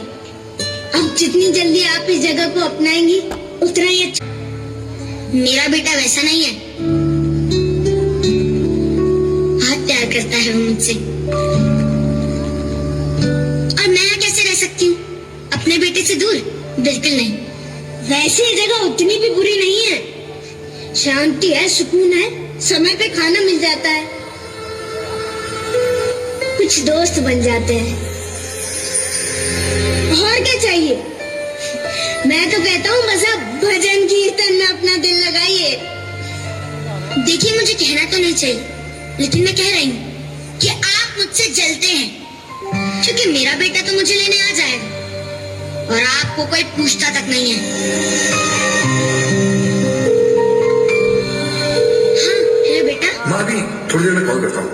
अब जितनी जल्दी आप इस जगह को अपनाएंगी उतना ही अच्छा। मेरा बेटा वैसा नहीं है, बहुत प्यार करता है वो मुझसे। और मैं यहाँ कैसे रह सकती हूँ अपने बेटे से दूर? बिल्कुल नहीं। वैसे ये जगह उतनी भी बुरी नहीं है, शांति है, सुकून है, समय पे खाना मिल जाता है, कुछ दोस्त बन जाते हैं। और क्या चाहिए? मैं तो कहता हूँ बस आप भजन कीर्तन में अपना दिल लगाइए। देखिए, मुझे कहना तो नहीं चाहिए, लेकिन मैं कह रही हूँ कि आप मुझसे जलते हैं, क्योंकि मेरा बेटा तो मुझे लेने आ जाएगा और आपको कोई पूछता तक नहीं है। हाँ, हेलो बेटा। माँ, अभी थोड़ी देर में कॉल करता हूँ।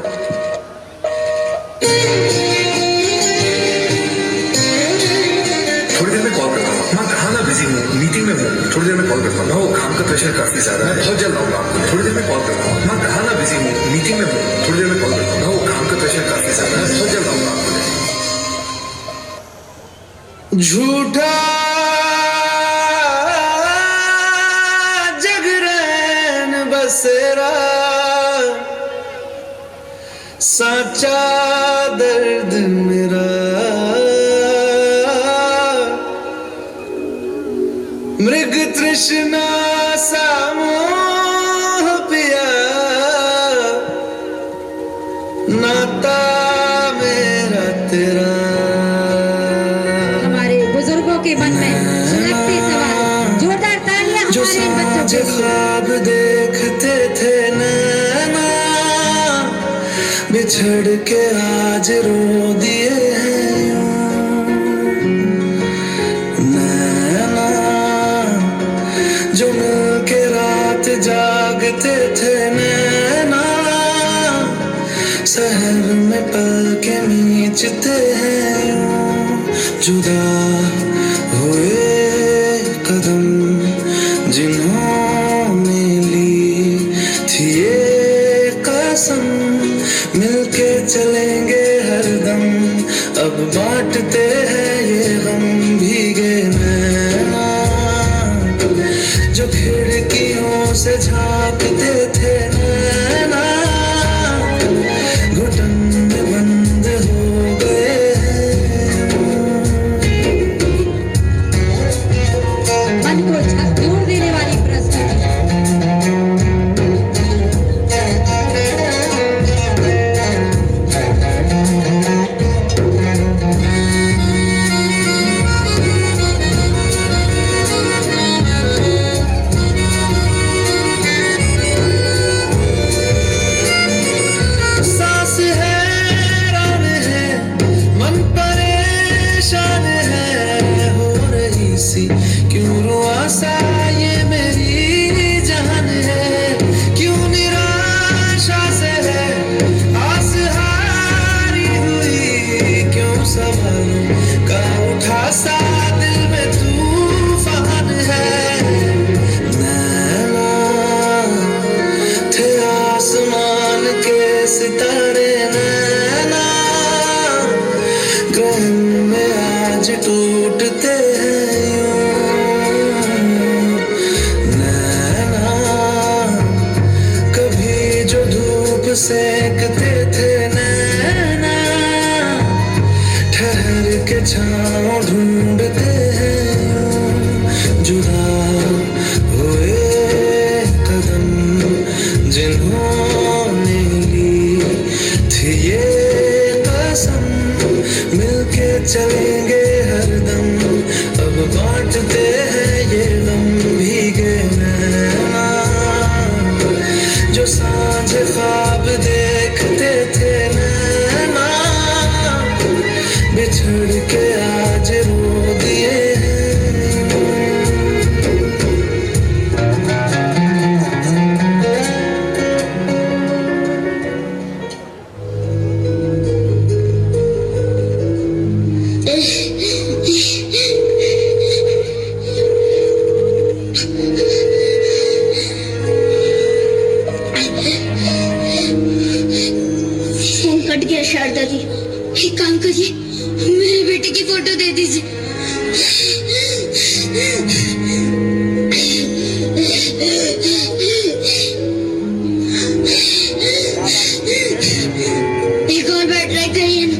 थोड़ी देर में कॉल करता हूँ। माँ, कहाँ ना बिजी हूँ, मीटिंग में हूँ, थोड़ी देर में कॉल करता हूँ। वो काम का प्रेशर काफी ज्यादा है, बहुत जल्द आऊंगा आपको। थोड़ी देर में कॉल करता हूँ। माँ, कहाँ ना बिजी हूँ, मीटिंग में हूँ, थोड़ी देर में कॉल करता हूँ। वो काम का प्रेशर काफी ज्यादा है, बहुत जल्द आऊंगा आपको। झूठा जगरैन बसेरा, साचा दर्द मेरा, मृग तृष्णा सा मोह पिया, नाता मेरा तेरा। बुजुर्गों के मन में सुलगते सवाल, जोरदार तालियां हमारे इन बच्चों के लिए। ख्वाब देखते थे नैना, बिछड़ के आज रो दिए हैं नैना, जो मिल के रात जागते थे नैना, शहर में पल के नीचते हैं जुदा हुए कदम जिन्होंने ली थी ये कसम, मिलके चलेंगे हरदम, अब बांटते हैं ये गम भीगे नैना, जो खिड़कियों से झांकते थे नैना, घुटन में बंद हो गए। मन को झकझोर देने वाली प्रस्तुति। सांस हैरान है, मन परेशान है, हो रही सी क्यों रुआसा ये मेरी जान है, क्यों निराशा से है आस हारी हुई, क्यों सवालों का उठा सा दिल में तूफान है। नैना थे आसमान के सितारे नैना, ग्रहण में आज टूटते हैं नैना, कभी जो धूप सेकते थे नैना, ठहर के छाँव ढूंढते हैं जुदा हुए कदम जिन्होंने ली थी ये कसम, मिलके चलेंगे हरदम, अब बांटते हैं ये गम भीगे नैना, जो सांझ ख्वाब देखते थे नैना, बिछड़ के आज रो दिए हैं। फोन कट गया शारदा जी, एक काम करिए, मेरे बेटे की फोटो दे दीजिए। एक और बैटरी करिए ना।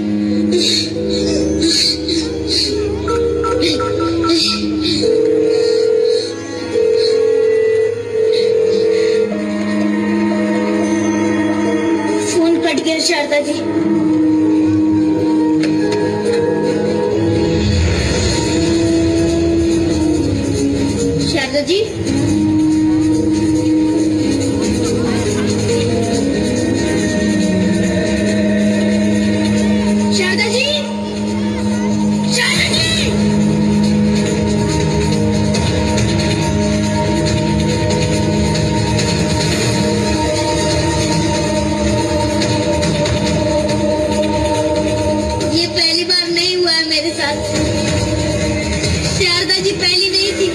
फोन कट गया शारदा जी। शारदा जी, शारदा जी। ये पहली बार नहीं हुआ है मेरे साथ। शारदा जी पहली नहीं थी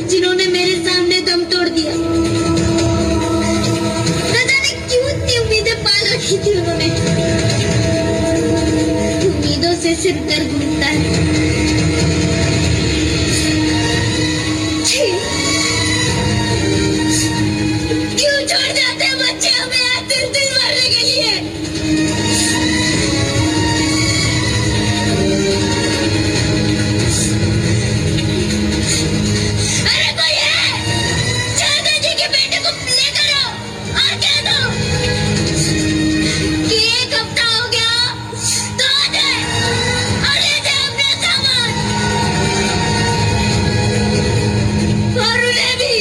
जिन्होंने मेरे सामने दम तोड़ दिया। न जाने क्यों इतनी उम्मीदें पाल रखी थी उन्होंने। उम्मीदों से सिर दर्द घूमता है। छी! क्यों छोड़ जाते हैं बच्चे हमें यहाँ दिल मरने के लिए। अरे कोई है? शारदा जी के बेटे को लेकर आओ और कह दो कि 1 हफ्ता हो गया तो आ जाए और ले जाए अपना सामान और उन्हें भी।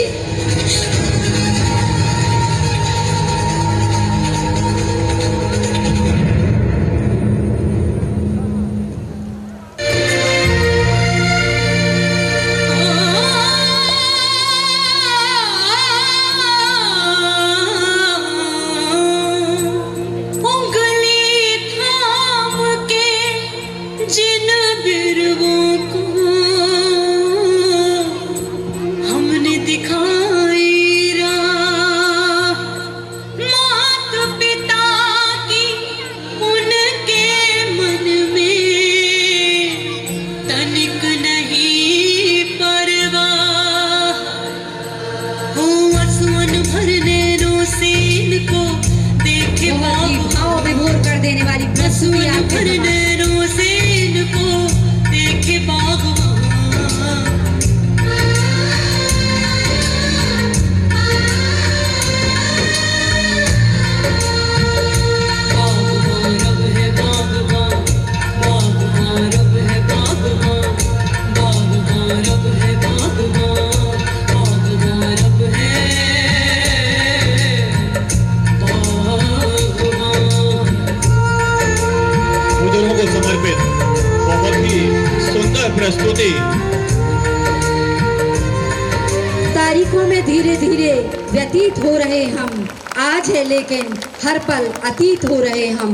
उंगली थाम के जिन बिरवों को हमने दिखाई राह, मात पिता की उनके मन में तनिक नहीं परवाह। हो आंसुओं भरने से इनको देखे भाव विभोर कर देने वाली प्रसूति आपके भरने से इनको देखे बागवान। बागवान रब है बागवान, बागवान रब है बागवान, बागवान रब है बागवान, बागवान रब है बुजुर्गों को समर्पित बहुत ही सुंदर प्रस्तुति। तारीखों में धीरे धीरे व्यतीत हो रहे हम, आज है लेकिन हर पल अतीत हो रहे हम।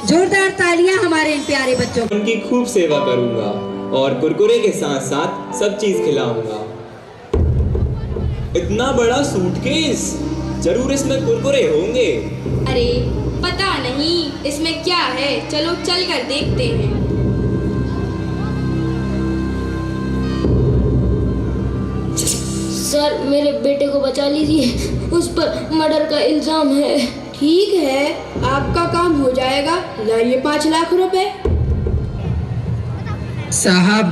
जोरदार तालियां हमारे इन प्यारे बच्चों को। उनकी खूब सेवा करूंगा और कुरकुरे के साथ साथ सब चीज खिलाऊंगा। इतना बड़ा सूटकेस, जरूर इसमें कुरकुरे होंगे। अरे पता नहीं इसमें क्या है, चलो चल कर देखते हैं। सर मेरे बेटे को बचा लीजिए, उस पर मर्डर का इल्जाम है। ठीक है, आपका काम हो जाएगा, लाइए 5 लाख रुपए। साहब,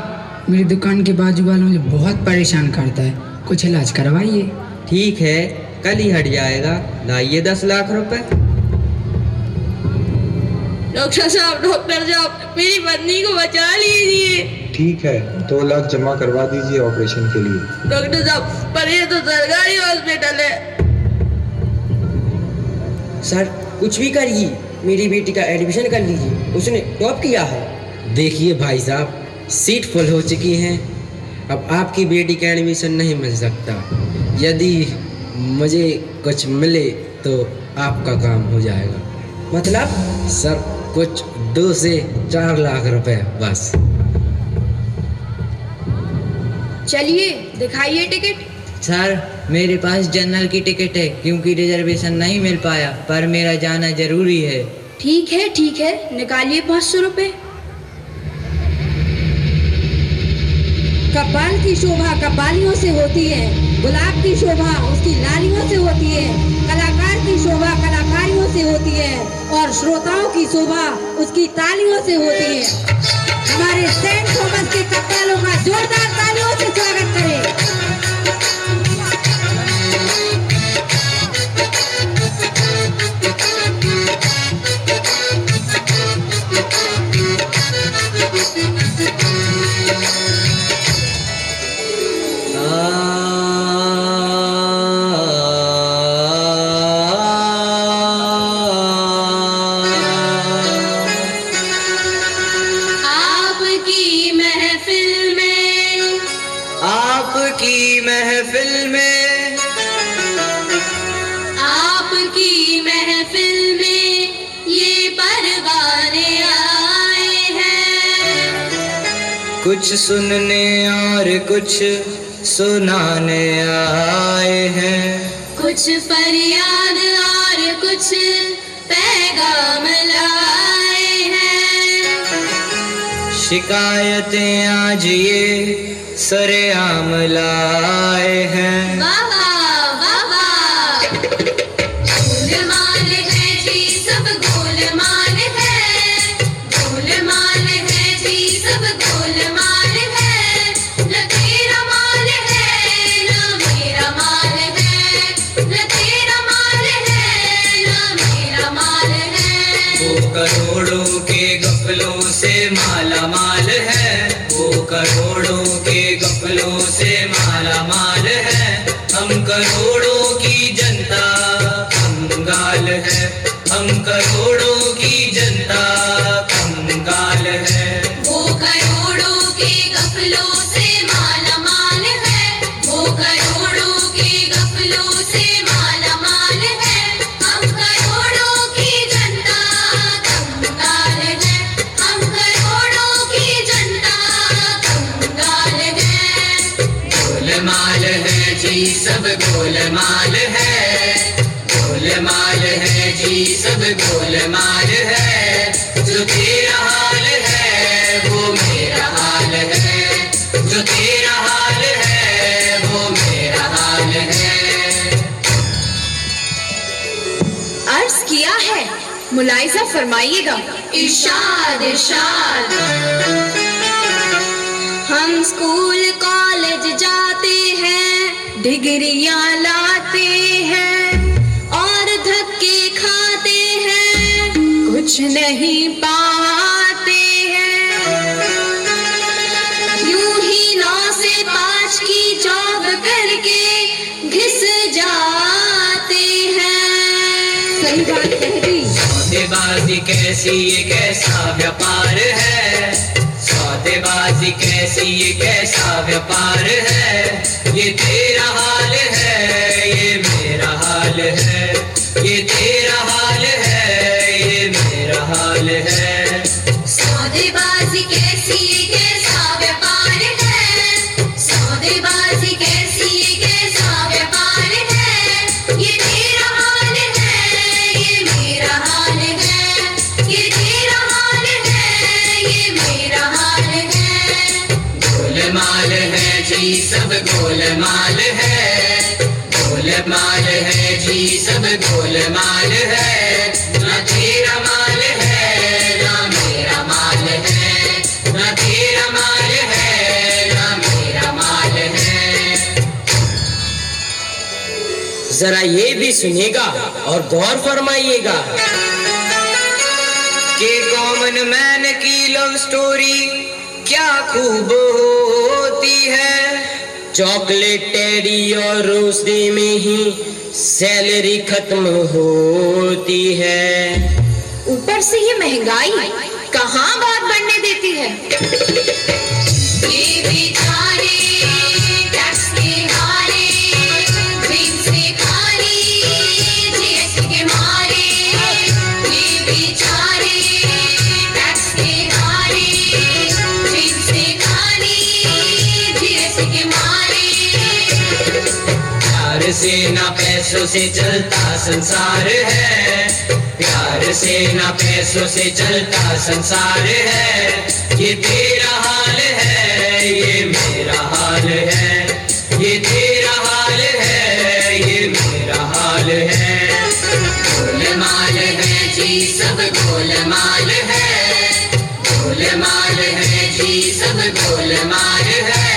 मेरी दुकान के बाजू वाला मुझे बहुत परेशान करता है, कुछ इलाज करवाइए। ठीक है, कल ही हट जाएगा, लाइए 10 लाख रुपए। डॉक्टर साहब, मेरी पत्नी को बचा लीजिए। ठीक है, 2 लाख जमा करवा दीजिए ऑपरेशन के लिए। डॉक्टर साहब, पर ये तो सरकारी हॉस्पिटल है। सर कुछ भी करिए, मेरी बेटी का एडमिशन कर लीजिए, उसने टॉप किया है। देखिए भाई साहब, सीट फुल हो चुकी हैं, अब आपकी बेटी का एडमिशन नहीं मिल सकता। यदि मुझे कुछ मिले तो आपका काम हो जाएगा। मतलब? सर कुछ 2 से 4 लाख रुपए बस। चलिए दिखाइए टिकट। सर मेरे पास जनरल की टिकट है क्योंकि रिजर्वेशन नहीं मिल पाया, पर मेरा जाना जरूरी है। ठीक है, निकालिए 500 रुपए। कपाल की शोभा कपालियों से होती है, गुलाब की शोभा उसकी लालियों से होती है, कलाकार की शोभा कलाकारियों से होती है और श्रोताओं की शोभा उसकी तालियों से होती है। हमारे सेंट थॉमस के कप्तानों का जोरदार तालियों से स्वागत करें। कुछ सुनने और कुछ सुनाने आए हैं। कुछ फरियाद और कुछ पैगाम लाए हैं। शिकायतें आज ये सरेआम लाए हैं। बाबा बाबा गोलमाल है जी सब गोलमाल है। गोलमाल है जी सब गोलमाल है। न तेरा माल है न मेरा माल है। न तेरा माल है न मेरा माल है। वो करोड़ों के गफलों से माला माल है। वो करोड़ों के गफलों से माला माल है। हम करोड़ों की जनता कंगाल है। हम करोड़ों की जनता कंगाल है। वो करोड़ों के गफलों से माला माल है। वो करोड़ों के गफलों से माला माल है। हम करोड़ों की जनता कंगाल है। हम करोड़ों की जनता कंगाल है। गोलमाल है जी सब गोलमाल है। गोलमाल है जी सब गोलमाल है। जो तेरा हाल है वो मेरा हाल है। जो तेरा हाल है वो मेरा हाल है। अर्ज किया है, मुलाहिजा फरमाइएगा। इरशाद इरशाद। हम स्कूल कॉलेज जाते हैं, डिग्रियां लाते हैं और धक्के खाते हैं, कुछ नहीं पाते हैं। यूं ही 9 से 5 की जॉब करके घिस जाते हैं। सही बात कह दी। सौदेबाजी कैसी ये कैसा व्यापार है। सौदेबाजी कैसी ये कैसा व्यापार है। ये तेरा हाल है ये मेरा हाल है। ये तेरा हाल है ये मेरा हाल है। सौदेबाजी कैसी ये कैसा व्यापार है। सौदेबाजी कैसी ये कैसा व्यापार है। ये तेरा हाल है ये मेरा हाल है। ये तेरा हाल है ये मेरा हाल है। गोलमाल है जी सब गोलमाल है। गोलमाल है जी सब गोलमाल है। ना तेरा माल है ना मेरा माल है। ना तेरा माल है ना मेरा माल है। जरा ये भी सुनिएगा और गौर फरमाइएगा कि कॉमन मैन की लव स्टोरी क्या खूब होती है। चॉकलेट टेडी और रोशनी में ही सैलरी खत्म होती है। ऊपर से ये महंगाई कहाँ बात बढ़ने देती है। ये बेचारे टैक्स के हारे, ड्रीम से खाली जीएसटी के मारे। ये बेचारे टैक्स के हारे, ड्रीम से खाली जीएसटी के मारे। प्यार से ना पैसों से चलता संसार है। प्यार से ना पैसों से चलता संसार है। ये तेरा हाल है ये मेरा हाल है। ये तेरा हाल है ये मेरा हाल है। गोलमाल है जी सब गोलमाल है। गोलमाल है जी सब गोलमाल है।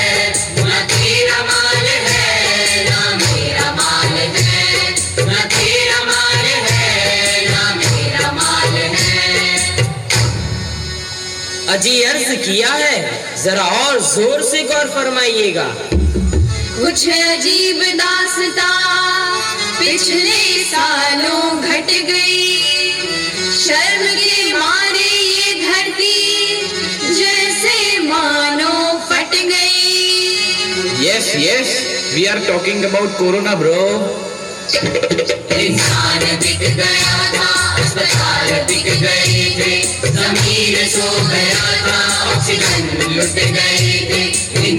ना तेरा माल है ना मेरा माल है। ना तेरा माल है ना मेरा माल है। अजी अर्ज किया है, जरा और जोर से गौर फरमाइएगा। कुछ अजीब दास्ता पिछले सालों घट गई। शर्म के मारे ये धरती जैसे मानो फट गई। Yes, yes, we are talking about Corona, bro. इंसान दिख गया था, अस्पताल दिख गए थे, जमीन सो गया था, ऑक्सीजन लुट गई।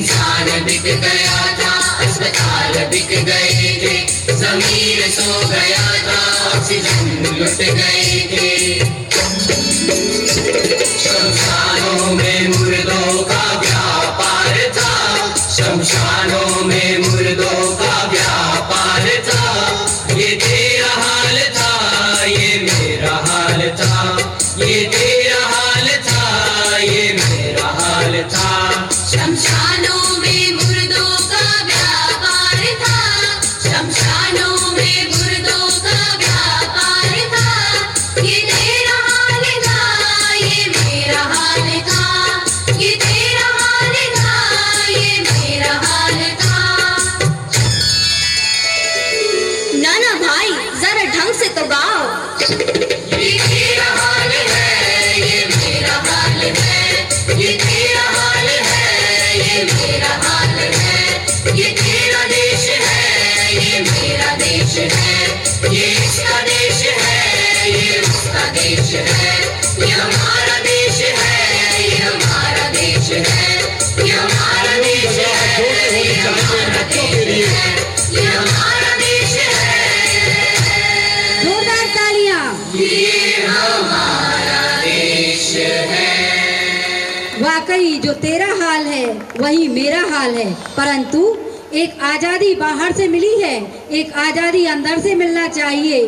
इंसान बिक गया था, अस्पताल बिक गए थे, जमीन सो गया था, ऑक्सीजन लुट गए थे। शमशानों में मुर्दों का व्यापार था, शमशानों में मुर्दों का व्यापार था। ये तेरा हाल था, ये मेरा हाल था, ये तेरा हाल था, ये मेरा हाल था। शमशानों में मुर्दों का व्यापार था, शमशानों में मुर्दों का व्यापार था। ये तेरा हाल था, ये मेरा हाल था, ये तेरा हाल था, ये मेरा हाल था। नाना भाई जरा ढंग से तो गाओ। ये तेरा हाल है, ये मेरा हाल है, ये तेरा हाल है, ये मेरा हाल है। ये तेरा देश है, ये मेरा देश है, ये इसका देश है, ये उसका देश है। ये हमारा देश है, ये हमारा देश है, ये हमारा देश है, ये हमारा देश है, ये हमारा देश है। जोरदार तालियां। ये हमारा देश है। वाकई जो तेरा हाल है वही मेरा हाल है, परंतु एक आजादी बाहर से मिली है, एक आजादी अंदर से मिलना चाहिए।